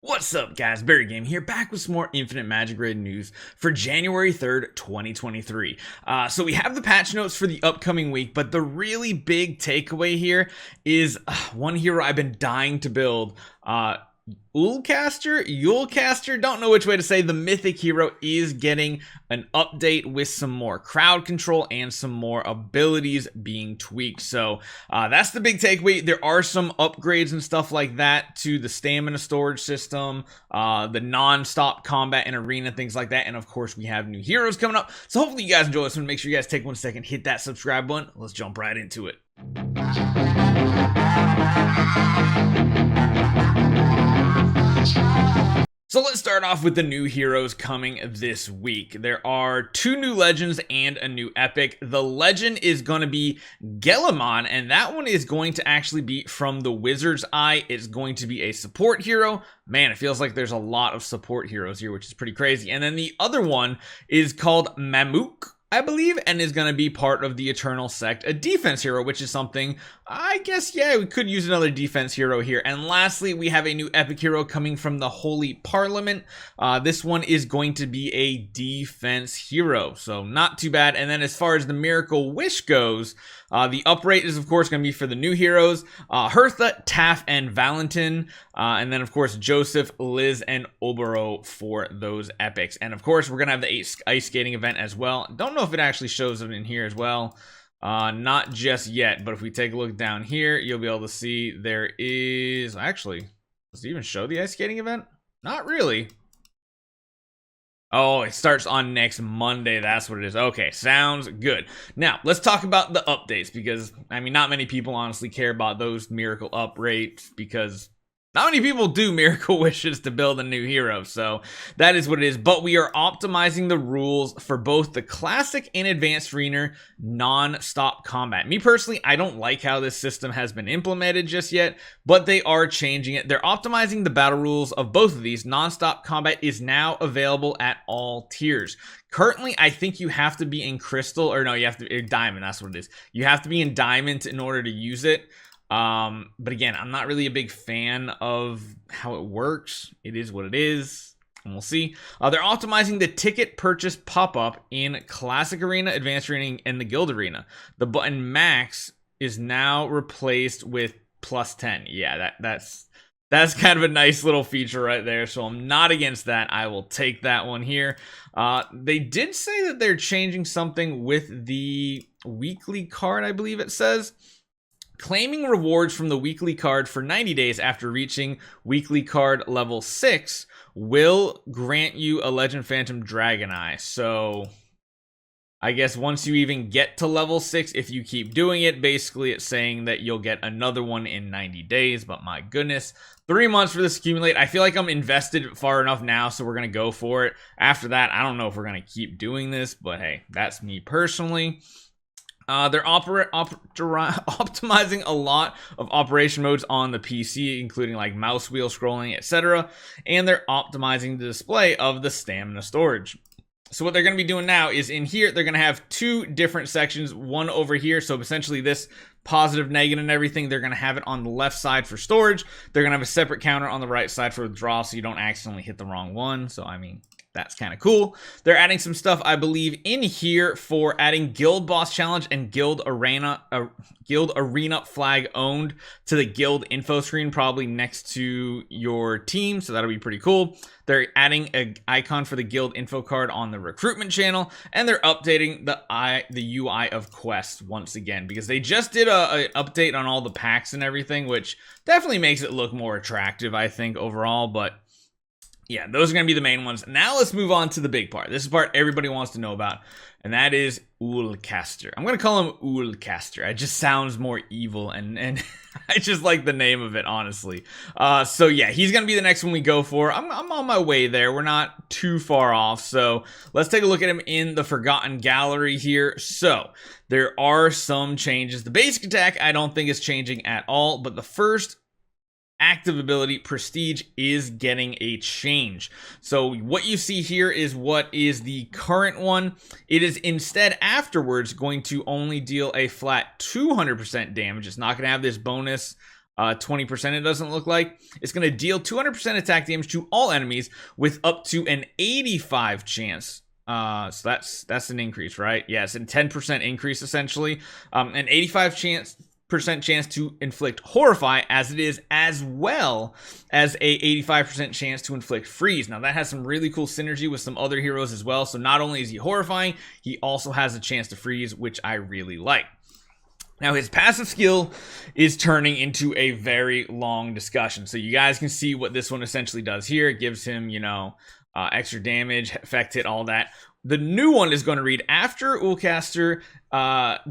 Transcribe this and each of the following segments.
What's up, guys? BARRYGAMING here, back with some more Infinite Magicraid news for January 3rd, 2023. So we have the patch notes for the upcoming week, but the really big takeaway here is one hero I've been dying to build. Ulcaster, don't know which way to say. The mythic hero is getting an update with some more crowd control and some more abilities being tweaked. So that's the big takeaway. There are some upgrades and stuff like that to the stamina storage system, the non-stop combat and arena, things like that. And of course, we have new heroes coming up. So hopefully you guys enjoy this one. Make sure you guys take 1 second, hit that subscribe button. Let's jump right into it. So let's start off with the new heroes coming this week. There are 2 new legends and a new epic. The legend is going to be Gelamon, and that one is going to actually be from the Wizard's Eye. It's going to be a support hero. Man, it feels like there's a lot of support heroes here, which is pretty crazy. And then the other one is called Mamook, I believe, and is going to be part of the Eternal Sect, a defense hero, which is something, I guess, yeah, we could use another defense hero here. And lastly, we have a new epic hero coming from the Holy Parliament. This one is going to be a defense hero, so not too bad. And then as far as the Miracle Wish goes, the uprate is, of course, going to be for the new heroes, Hertha, Taff, and Valentin. And then, of course, Joseph, Liz, and Obero for those epics. And, of course, we're going to have the ice skating event as well. Don't know if it actually shows them in here as well. Not just yet, but if we take a look down here, you'll be able to see there is... Actually, does it even show the ice skating event? Not really. Oh, it starts on next Monday. That's what it is. Okay, sounds good. Now, let's talk about the updates because, I mean, not many people honestly care about those miracle uprates because not many people do miracle wishes to build a new hero. So that is what it is. But we are optimizing the rules for both the classic and advanced arena non-stop combat. Me personally, I don't like how this system has been implemented just yet, but they are changing it. They're optimizing the battle rules of both of these. Non-stop combat is now available at all tiers. Currently, I think you have to be in crystal, or no, you have to be diamond. That's what it is. You have to be in diamond in order to use it. But again, I'm not really a big fan of how it works. It is what it is, and we'll see. They're optimizing the ticket purchase pop-up in Classic Arena, Advanced Arena, and the Guild Arena. The button Max is now replaced with +10. Yeah, that's kind of a nice little feature right there, so I'm not against that. I will take that one here. They did say that they're changing something with the weekly card, I believe it says. Claiming rewards from the weekly card for 90 days after reaching weekly card level 6 will grant you a Legend Phantom Dragon Eye. So I guess once you even get to level 6, if you keep doing it, basically it's saying that you'll get another one in 90 days. But my goodness, 3 months for this accumulate. I feel like I'm invested far enough now, so we're going to go for it. After that, I don't know if we're going to keep doing this, but hey, that's me personally. They're optimizing a lot of operation modes on the PC, including like mouse wheel scrolling, etc. And they're optimizing the display of the stamina storage. So what they're going to be doing now is in here, they're going to have 2 different sections, one over here. So essentially this positive, negative, and everything, they're going to have it on the left side for storage. They're going to have a separate counter on the right side for withdrawal so you don't accidentally hit the wrong one. So, I mean, that's kind of cool. They're adding some stuff, I believe, in here for adding Guild Boss Challenge and Guild Arena flag owned to the Guild info screen, probably next to your team. So that'll be pretty cool. They're adding an icon for the Guild info card on the recruitment channel, and they're updating the UI of quests once again because they just did an update on all the packs and everything, which definitely makes it look more attractive, I think, overall. But yeah, those are going to be the main ones. Now let's move on to the big part. This is the part everybody wants to know about, and that is Ulcaster. I'm going to call him Ulcaster. It just sounds more evil, and I just like the name of it, honestly. So yeah, he's going to be the next one we go for. I'm on my way there. We're not too far off, so let's take a look at him in the Forgotten Gallery here. So there are some changes. The basic attack I don't think is changing at all, but the first active ability, Prestige, is getting a change. So what you see here is what is the current one. It is instead afterwards going to only deal a flat 200% damage. It's not going to have this bonus 20% it doesn't look like. It's going to deal 200% attack damage to all enemies with up to an 85 chance. So that's an increase, right? Yeah, it's a 10% increase essentially. An 85 chance to inflict Horrify, as it is, as well as a 85% chance to inflict Freeze. Now that has some really cool synergy with some other heroes as well. So not only is he horrifying, he also has a chance to freeze, which I really like. Now his passive skill is turning into a very long discussion. So you guys can see what this one essentially does here. It gives him, you know, extra damage, effect hit, all that. The new one is going to read, after Ulcaster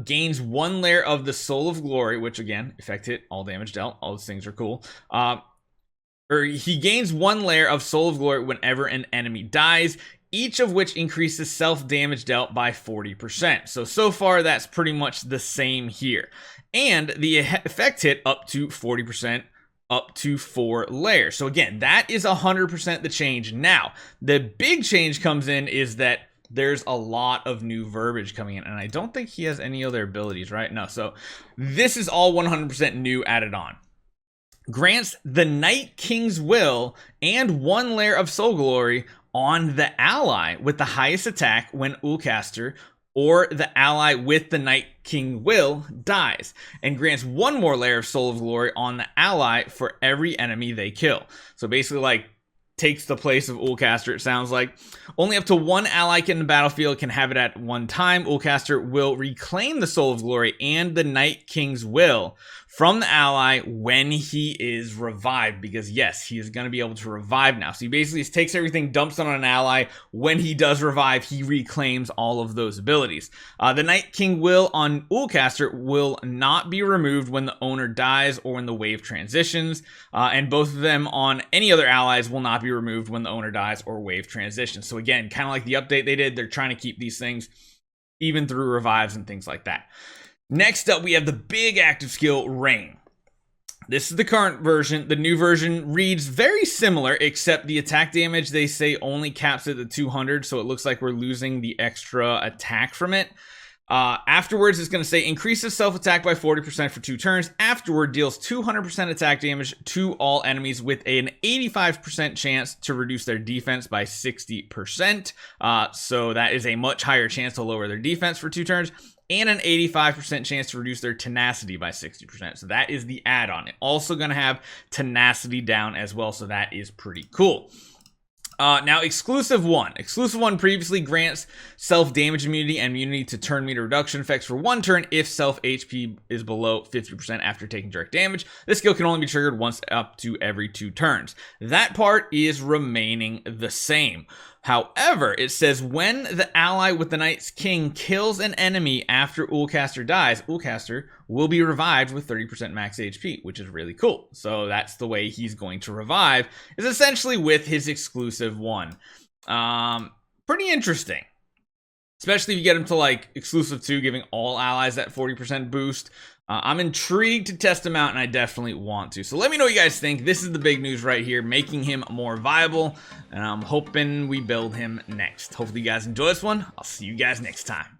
gains 1 layer of the Soul of Glory, which again, effect hit, all damage dealt, all those things are cool. Or he gains 1 layer of Soul of Glory whenever an enemy dies, each of which increases self-damage dealt by 40%. So far, that's pretty much the same here. And the effect hit up to 40%, up to 4 layers. So again, that is 100% the change. Now, the big change comes in is that there's a lot of new verbiage coming in, and I don't think he has any other abilities, right? No, so this is all 100% new added on. Grants the Night King's Will and 1 layer of Soul Glory on the ally with the highest attack when Ulcaster or the ally with the Night King Will dies, and grants 1 more layer of Soul of Glory on the ally for every enemy they kill. So basically, like, takes the place of Ulcaster, it sounds like. Only up to 1 ally in the battlefield can have it at one time. Ulcaster will reclaim the Soul of Glory and the Night King's Will from the ally when he is revived, because yes, he is going to be able to revive now. So he basically just takes everything, dumps it on an ally. When he does revive, he reclaims all of those abilities. The Night King Will on Ulcaster will not be removed when the owner dies or when the wave transitions, and both of them on any other allies will not be removed when the owner dies or wave transitions. So again, kind of like the update they did, they're trying to keep these things even through revives and things like that. Next up, we have the big active skill, Rain. This is the current version. The new version reads very similar, except the attack damage, they say, only caps at the 200, so it looks like we're losing the extra attack from it. Afterwards, it's going to say increases self-attack by 40% for 2 turns. Afterward, deals 200% attack damage to all enemies with an 85% chance to reduce their defense by 60%. So that is a much higher chance to lower their defense for 2 turns. And an 85% chance to reduce their tenacity by 60%. So that is the add-on. It's also going to have tenacity down as well, so that is pretty cool. Now, Exclusive 1. Exclusive 1 previously grants self-damage immunity and immunity to turn meter reduction effects for 1 turn if self-HP is below 50% after taking direct damage. This skill can only be triggered once up to every 2 turns. That part is remaining the same. However, it says when the ally with the Night King kills an enemy after Ulcaster dies, Ulcaster will be revived with 30% max HP, which is really cool. So that's the way he's going to revive, is essentially with his Exclusive 1. Pretty interesting. Especially if you get him to like Exclusive 2, giving all allies that 40% boost. I'm intrigued to test him out, and I definitely want to. So let me know what you guys think. This is the big news right here, making him more viable, and I'm hoping we build him next. Hopefully you guys enjoy this one. I'll see you guys next time.